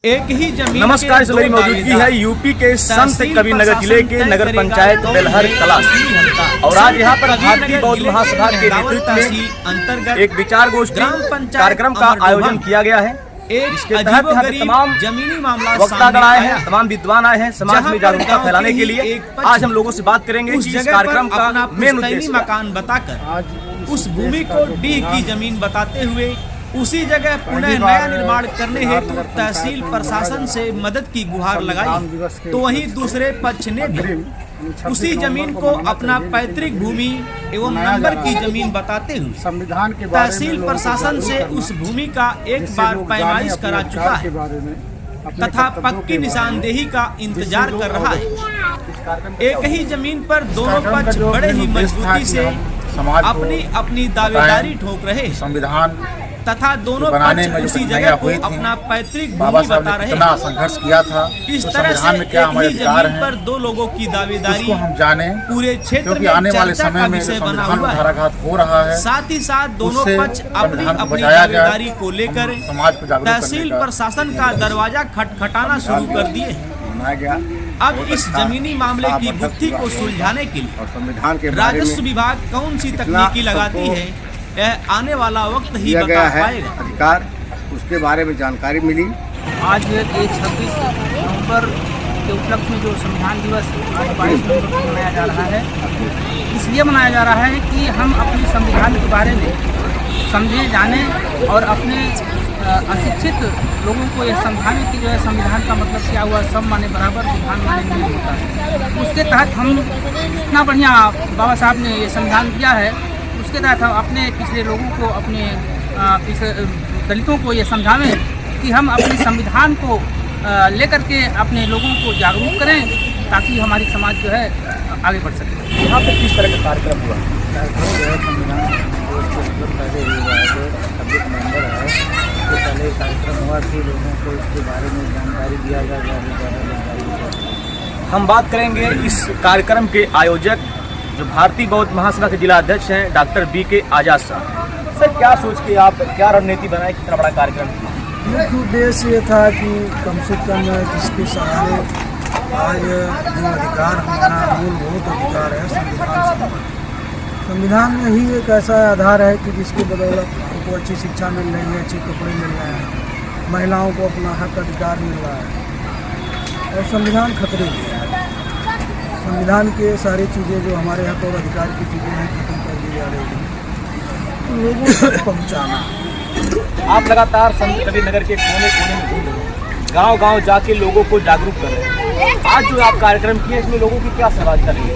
एक ही जमीन। नमस्कार, इस मेरी मौजूदगी है यूपी के संत कबीरनगर जिले के नगर पंचायत बेलहर कला और आज यहाँ पर भारतीय बौद्ध महासभा के नेतृत्व में अंतर्गत एक विचार गोष्ठी कार्यक्रम का आयोजन किया गया है। इसके तहत यहाँ पे तमाम जमीनी मामला वक्तागण आए हैं, तमाम विद्वान आए हैं समाज में जागरूकता फैलाने के लिए। आज हम लोगों से बात करेंगे कि इस कार्यक्रम का मेन उद्देश्य मकान बताकर उस भूमि को डी की जमीन बताते हुए उसी जगह पुनः नया निर्माण करने हेतु तहसील प्रशासन से मदद की गुहार लगाई, तो वहीं दूसरे पक्ष ने भी उसी जमीन को अपना पैतृक भूमि एवं नंबर की जमीन बताते हुए संविधान के तहसील प्रशासन से उस भूमि का एक बार पैमाइश करा चुका है तथा पक्की निशानदेही का इंतजार कर रहा है। एक ही जमीन पर दोनों पक्ष बड़े ही मजबूती से अपनी अपनी दावेदारी ठोक रहे संविधान तथा दोनों पक्ष उसी जगह को अपना पैतृक भूमि बता रहे हैं। संघर्ष किया था इस तरह से एक ही जमीन पर दो लोगों की दावेदारी हम जाने पूरे क्षेत्र में आने वाले चर्चा का विषय बना हुआ है। हो रहा है, साथ ही साथ दोनों पक्ष अपनी अपनी दावेदारी को लेकर तहसील प्रशासन का दरवाजा खटखटाना शुरू कर दिए हैं। अब इस जमीनी मामले की गुत्थी को सुलझाने के लिए राजस्व विभाग कौन सी तकनीकी लगाती है यह आने वाला वक्त ही बता पाएगा। अधिकार उसके बारे में जानकारी मिली। आज 26 नवंबर के उपलक्ष्य में जो संविधान दिवस आज 22 नवंबर को मनाया जा रहा है, इसलिए मनाया जा रहा है कि हम अपने संविधान के बारे में समझे जाने और अपने अशिक्षित लोगों को यह समझाने की जो है संविधान का मतलब क्या हुआ, सब माने बराबर विधान माने नहीं होता है। उसके तहत हम इतना बढ़िया बाबा साहब ने ये संविधान दिया है, उसके तहत हम अपने पिछले लोगों को अपने दलितों को ये समझावें कि हम अपने संविधान को लेकर के अपने लोगों को जागरूक करें ताकि हमारी समाज जो है आगे बढ़ सके। यहाँ पे किस तरह का कार्यक्रम हुआ? संविधान पहले हुआ है, जो 26 नवंबर है उससे पहले कार्यक्रम हुआ कि लोगों को इसके बारे में जानकारी दिया जाए। हम बात करेंगे इस कार्यक्रम के आयोजक जो भारतीय बौद्ध महासभा के जिला अध्यक्ष हैं डॉक्टर बी.के. आजाद साहब। सर, क्या सोच के आप क्या रणनीति बनाए, कितना बड़ा कार्यक्रम किया? मुख्य उद्देश्य ये था कि कम से कम जिसके सहारे आज जो अधिकार हमारा मूलभूत अधिकार है संविधान में ही एक ऐसा आधार है कि जिसकी बदौलत उनको अच्छी शिक्षा मिल रही है, अच्छे कपड़े मिल रहे हैं, महिलाओं को अपना हक अधिकार मिल रहा है और संविधान खतरे में है। संविधान के सारी चीज़ें जो हमारे हक और अधिकार की चीज़ें हैं खत्म कर दी जा रही हैं, तो लोगों तक पहुँचाना। आप लगातार संत कबीरनगर के कोने कोने में घूम रहे हैं, गांव-गांव जाके लोगों को जागरूक कर रहे हैं। आज जो आप कार्यक्रम किए इसमें लोगों की क्या सहभागिता रही है?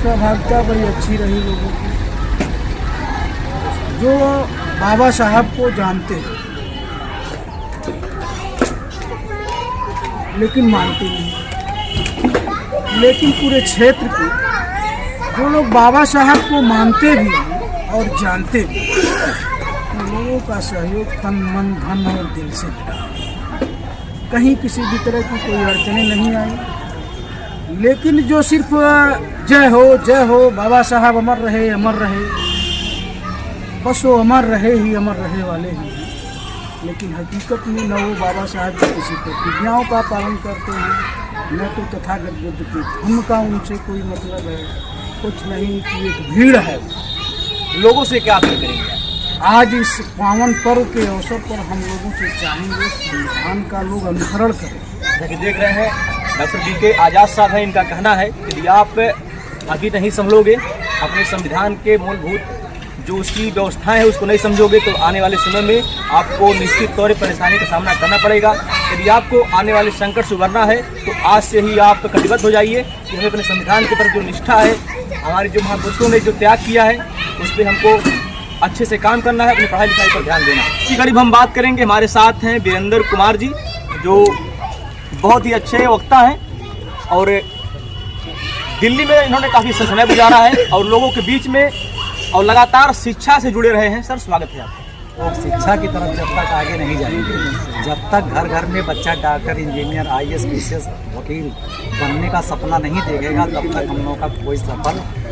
सहभागिता बड़ी अच्छी रही लोगों की, जो बाबा साहब को जानते हैं लेकिन मानते नहीं, लेकिन पूरे क्षेत्र के जो लोग बाबा साहब को मानते भी और जानते भी, उन लोगों का सहयोग तन मन धन और दिल से मिला। कहीं किसी भी तरह की कोई अड़चने नहीं आई, लेकिन जो सिर्फ जय हो बाबा साहब अमर रहे, बस वो अमर रहे वाले ही, लेकिन हकीकत में न वो बाबा साहब की किसी प्रतिज्ञाओं का पालन करते हैं, न तो तथागत बुद्ध की धर्म का उनसे कोई मतलब है, कुछ नहीं कि एक भीड़ है। लोगों से क्या अपील करेंगे? आज इस पावन पर्व के अवसर पर हम लोगों से चाहेंगे संविधान का लोग अनुसरण करें। जैसे देख रहे हैं डॉक्टर बी.के. आजाद साहब हैं, इनका कहना है कि यदि आप अभी नहीं समझोगे अपने संविधान के मूलभूत जो उसकी व्यवस्थाएं है उसको नहीं समझोगे तो आने वाले समय में आपको निश्चित तौर पर परेशानी का सामना करना पड़ेगा। यदि आपको आने वाले संकट से उबरना है तो आज से ही आप कटिबद्ध हो जाइए कि हमें अपने संविधान के प्रति जो निष्ठा है, हमारे जो महापुरुषों ने जो त्याग किया है उस पर हमको अच्छे से काम करना है, अपनी पढ़ाई लिखाई पर ध्यान देना। इसी करीब हम बात करेंगे, हमारे साथ हैं वीरेंद्र कुमार जी जो बहुत ही अच्छे वक्ता हैं और दिल्ली में इन्होंने काफ़ी समय गुजारा है और लोगों के बीच में और लगातार शिक्षा से जुड़े रहे हैं। सर, स्वागत है आपका। और शिक्षा की तरफ जब तक आगे नहीं जाएंगे, जब तक घर घर में बच्चा डॉक्टर, इंजीनियर, IAS, PCS, वकील बनने का सपना नहीं देखेगा, तब तक हम लोगों का कोई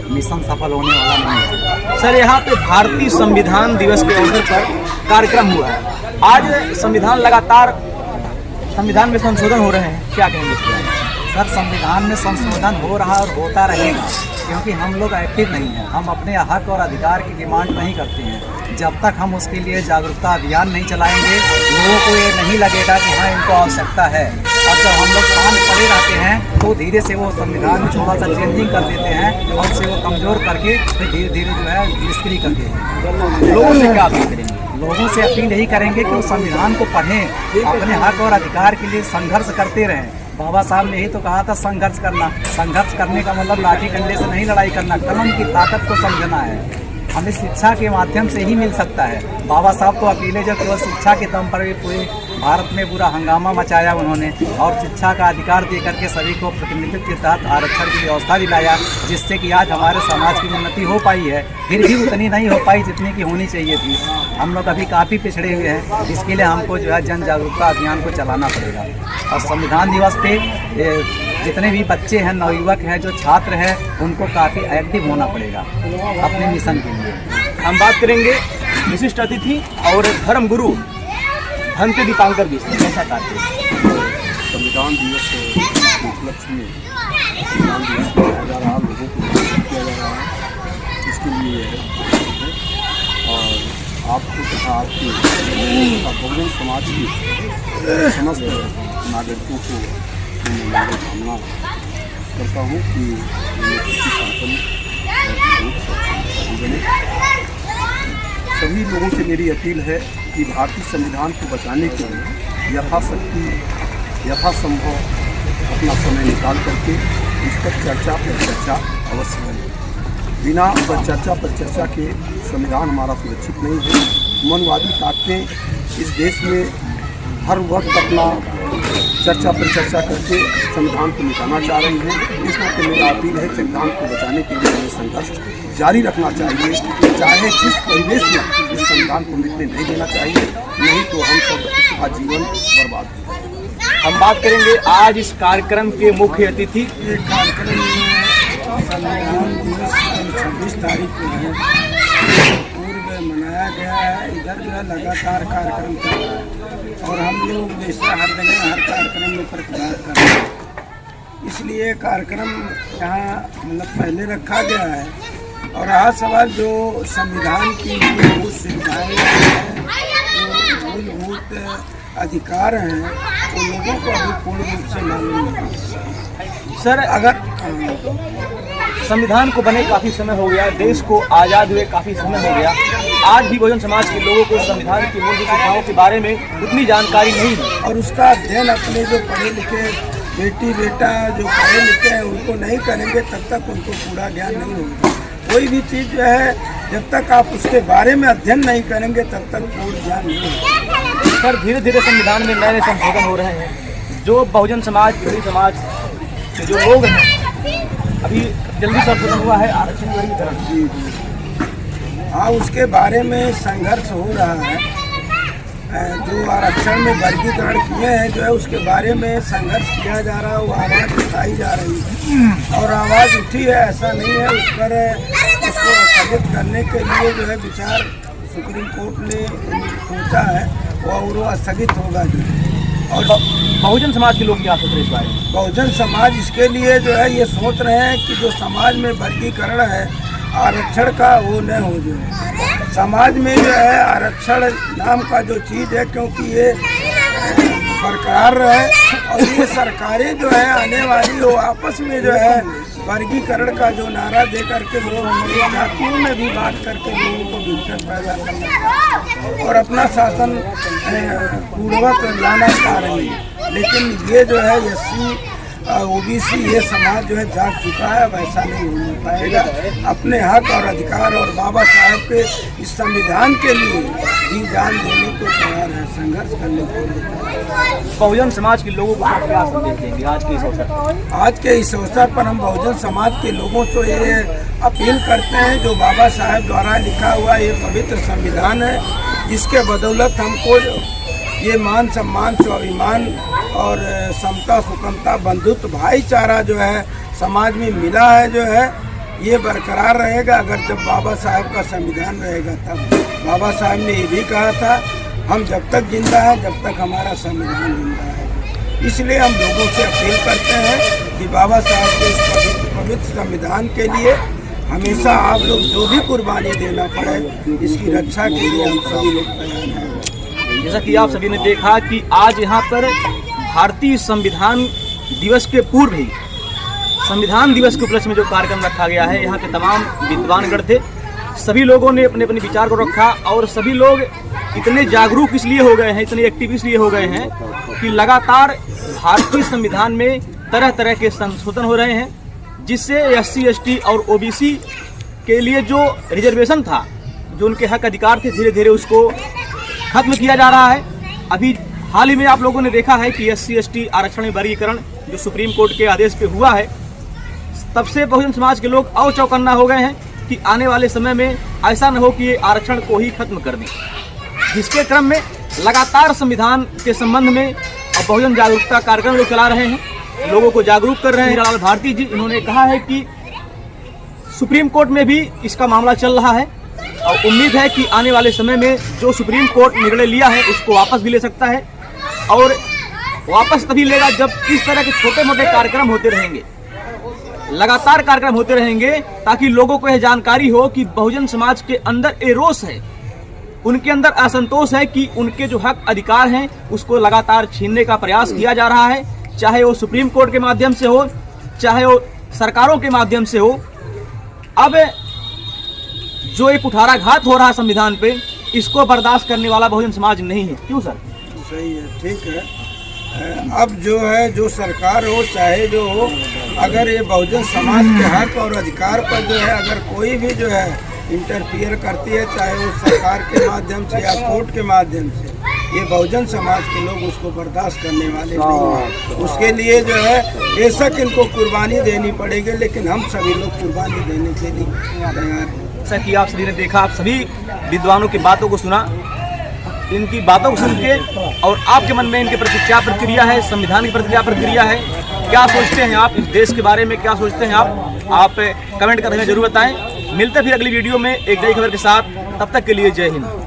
मिशन सफल होने वाला नहीं है। सर, यहाँ पे भारतीय संविधान दिवस के अवसर पर कार्यक्रम हुआ है, आज संविधान लगातार संविधान में संशोधन हो रहे हैं, क्या कहेंगे इसके बारे में? सर, संविधान में संशोधन हो रहा और होता रहेगा, क्योंकि हम लोग एक्टिव नहीं हैं। हम अपने हक और अधिकार की डिमांड नहीं करते हैं। जब तक हम उसके लिए जागरूकता अभियान नहीं चलाएंगे, लोगों को ये नहीं लगेगा कि हाँ इनको आवश्यकता है। और जब हम लोग काम पड़े रहते हैं तो धीरे से वो संविधान में थोड़ा सा चेंजिंग कर देते हैं और उसे वो कमज़ोर करके फिर धीरे धीरे जो है निष्क्रिय कर देते हैं। लोगों से क्या अपील करेंगे? लोगों से अपील यही करेंगे कि वो संविधान को पढ़ें, अपने हक और अधिकार के लिए संघर्ष करते रहें। बाबा साहब ने यही तो कहा था, संघर्ष करना। संघर्ष करने का मतलब लाठी डंडे से नहीं लड़ाई करना, कलम की ताकत को समझना है। हमें शिक्षा के माध्यम से ही मिल सकता है। बाबा साहब तो अकेले जो केवल शिक्षा के दम पर भी पूरे भारत में पूरा हंगामा मचाया उन्होंने, और शिक्षा का अधिकार दे करके सभी को प्रतिनिधित्व के तहत आरक्षण की व्यवस्था दिलाया, जिससे कि आज हमारे समाज की उन्नति हो पाई है। फिर भी उतनी नहीं हो पाई जितनी की होनी चाहिए थी। हम लोग अभी काफ़ी पिछड़े हुए हैं। इसके लिए हमको जो है जन जागरूकता अभियान को चलाना पड़ेगा। और संविधान दिवस पे जितने भी बच्चे हैं, नवयुवक हैं, जो छात्र हैं, उनको काफ़ी एक्टिव होना पड़ेगा अपने मिशन के लिए। हम बात करेंगे विशिष्ट अतिथि और धर्म गुरु भंते दीपांकर जी से। कैसा कार्य? संविधान दिवस के उपलक्ष्य में संविधान दिवस मनाया जा रहा, लोगों को जागरूक किया जा रहा है, इसके लिए और आपको तथा आपके बहुजन समाज की समस्त नागरिकों को मैं कामना करता हूँ कि सभी लोगों से मेरी अपील है कि भारतीय संविधान को बचाने के लिए यथाशक्ति यथासंभव अपना समय निकाल करके इस पर चर्चा अवश्य करें। बिना चर्चा पर चर्चा के संविधान हमारा सुरक्षित नहीं है। मनवादी ताकतें इस देश में हर वक्त अपना चर्चा पर चर्चा करके संविधान को मिटाना चाह रही हैं। इस वक्त मेरा अपील है, संविधान को बचाने के लिए हमें संघर्ष जारी रखना चाहिए, चाहे किस परिवेश में इस संविधान को मिटने नहीं देना चाहिए, नहीं तो हम सब इसका जीवन बर्बाद होगा। हम बात करेंगे आज इस कार्यक्रम के मुख्य अतिथि। ये कार्यक्रम में संविधान दिवस 26 तारीख को है, पूर्व मनाया गया है। इधर जो है लगातार कार्यक्रम चल रहा है और हम लोग जैसा हर जगह हर कार्यक्रम में प्रतिभाग कर रहे हैं। इसलिए कार्यक्रम यहाँ मतलब पहले रखा गया है। और रहा सवाल जो संविधान की मूलभूत सुविधाएँ हैं, जो मूलभूत अधिकार हैं, वो लोगों को अभी पूर्ण रूप से मालूम नहीं। सर, अगर संविधान को बने काफ़ी समय हो गया, देश को आज़ाद हुए काफ़ी समय हो गया, आज भी बहुजन समाज के लोगों को संविधान की मूलभूत सुविधाओं के बारे में उतनी जानकारी नहीं है। और उसका अध्ययन अपने जो पढ़े लिखे बेटी बेटा जो पढ़े लिखे हैं उनको नहीं करेंगे, तब तक उनको पूरा ज्ञान नहीं होगा। कोई भी चीज़ जो है, जब तक आप उसके बारे में अध्ययन नहीं करेंगे तब तक पूर्ण ज्ञान नहीं होगा। सर, धीरे धीरे संविधान में नए नए संशोधन हो रहे हैं। जो बहुजन समाज, गरीब समाज के जो लोग हैं, अभी जल्दी संशोधन हुआ है आरक्षण वर्गीकरण, हाँ, उसके बारे में संघर्ष हो रहा है। जो आरक्षण में वर्गीकरण किए हैं जो है, उसके बारे में संघर्ष किया जा रहा है। वो आवाज़ उठाई जा रही है और आवाज़ उठी है, ऐसा नहीं है। उस पर उसको स्थगित करने के लिए जो है विचार सुप्रीम कोर्ट ने सोचा है और वो स्थगित होगा। और बहुजन समाज के लोग क्या सोच रहे हैं इस बारे में? बहुजन समाज इसके लिए जो है ये सोच रहे हैं कि जो समाज में वर्गीकरण है आरक्षण का, वो न हो जाए। समाज में जो है आरक्षण नाम का जो चीज़ है, क्योंकि ये बरकरार रहे और ये सरकारें जो है आने वाली वो आपस में जो है वर्गीकरण का जो नारा दे करके लोग जातियों में भी बांट करके लोगों को विघटन पैदा करना और अपना शासन पूर्वक लाना चाह रही है। लेकिन ये जो है एससी ओबीसी ये समाज जो है जाग चुका है, वैसा नहीं हो पाएगा। अपने हक और अधिकार और बाबा साहब के इस संविधान के लिए भी जान देने को तैयार है, संघर्ष करने को लिए। बहुजन समाज के लोगों को क्या संदेश देंगे आज के इस अवसर? आज के इस अवसर पर हम बहुजन समाज के लोगों को ये अपील करते हैं, जो बाबा साहब द्वारा लिखा हुआ ये पवित्र संविधान है, जिसके बदौलत हमको ये मान सम्मान स्वाभिमान और समता सुकमता बंधुत्व भाईचारा जो है समाज में मिला है, जो है ये बरकरार रहेगा। अगर जब बाबा साहब का संविधान रहेगा तब। बाबा साहब ने ये भी कहा था हम जब तक जिंदा हैं, जब तक हमारा संविधान जिंदा है। इसलिए हम लोगों से अपील करते हैं कि बाबा साहब के इस पवित्र संविधान के लिए हमेशा आप लोग जो भी कुर्बानी देना पड़े, इसकी रक्षा के लिए हम सभी लोग तैयार हैं। जैसा कि आप सभी ने देखा कि आज यहाँ पर भारतीय संविधान दिवस के पूर्व ही संविधान दिवस के उपलक्ष्य में जो कार्यक्रम रखा गया है, यहाँ के तमाम विद्वानगण थे, सभी लोगों ने अपने अपने विचार को रखा और सभी लोग इतने जागरूक इसलिए हो गए हैं, इतने एक्टिव इसलिए हो गए हैं कि लगातार भारतीय संविधान में तरह तरह के संशोधन हो रहे हैं, जिससे SC ST और OBC के लिए जो रिजर्वेशन था, जो उनके हक अधिकार थे, धीरे धीरे उसको खत्म किया जा रहा है। अभी हाल ही में आप लोगों ने देखा है कि SC ST आरक्षण में वर्गीकरण जो सुप्रीम कोर्ट के आदेश पे हुआ है, तब से बहुजन समाज के लोग और चौकन्ना हो गए हैं कि आने वाले समय में ऐसा न हो कि ये आरक्षण को ही खत्म कर दें। जिसके क्रम में लगातार संविधान के संबंध में बहुजन जागरूकता कार्यक्रम लोग चला रहे हैं, लोगों को जागरूक कर रहे हैं। हीरालाल भारती जी इन्होंने कहा है कि सुप्रीम कोर्ट में भी इसका मामला चल रहा है और उम्मीद है कि आने वाले समय में जो सुप्रीम कोर्ट निर्णय लिया है उसको वापस भी ले सकता है और वापस तभी लेगा जब इस तरह के छोटे मोटे कार्यक्रम होते रहेंगे, लगातार कार्यक्रम होते रहेंगे, ताकि लोगों को यह जानकारी हो कि बहुजन समाज के अंदर ये रोष है, उनके अंदर असंतोष है कि उनके जो हक अधिकार हैं उसको लगातार छीनने का प्रयास किया जा रहा है, चाहे वो सुप्रीम कोर्ट के माध्यम से हो, चाहे वो सरकारों के माध्यम से हो। अब जो एक कुठाराघात हो रहा है संविधान पे, इसको बर्दाश्त करने वाला बहुजन समाज नहीं है। क्यों सर? सही है, ठीक है। अब जो है, जो सरकार हो चाहे जो हो, अगर ये बहुजन समाज के हक और अधिकार पर जो है अगर कोई भी जो है इंटरफियर करती है, चाहे वो सरकार के माध्यम से या कोर्ट के माध्यम से, ये बहुजन समाज के लोग उसको बर्दाश्त करने वाले नहीं हैं। उसके लिए जो है बेशक इनको कुर्बानी देनी पड़ेगी, लेकिन हम सभी लोग कुर्बानी देने के लिए तैयार हैं। जैसा कि आप सभी ने देखा, आप सभी विद्वानों की बातों को सुना, इनकी बातों को सुन के और आपके मन में इनके प्रति क्या प्रतिक्रिया है, संविधान के प्रति क्या प्रतिक्रिया है, क्या सोचते हैं आप, इस देश के बारे में क्या सोचते हैं आप कमेंट करके जरूर बताएं। मिलते फिर अगली वीडियो में एक नई खबर के साथ, तब तक के लिए जय हिंद।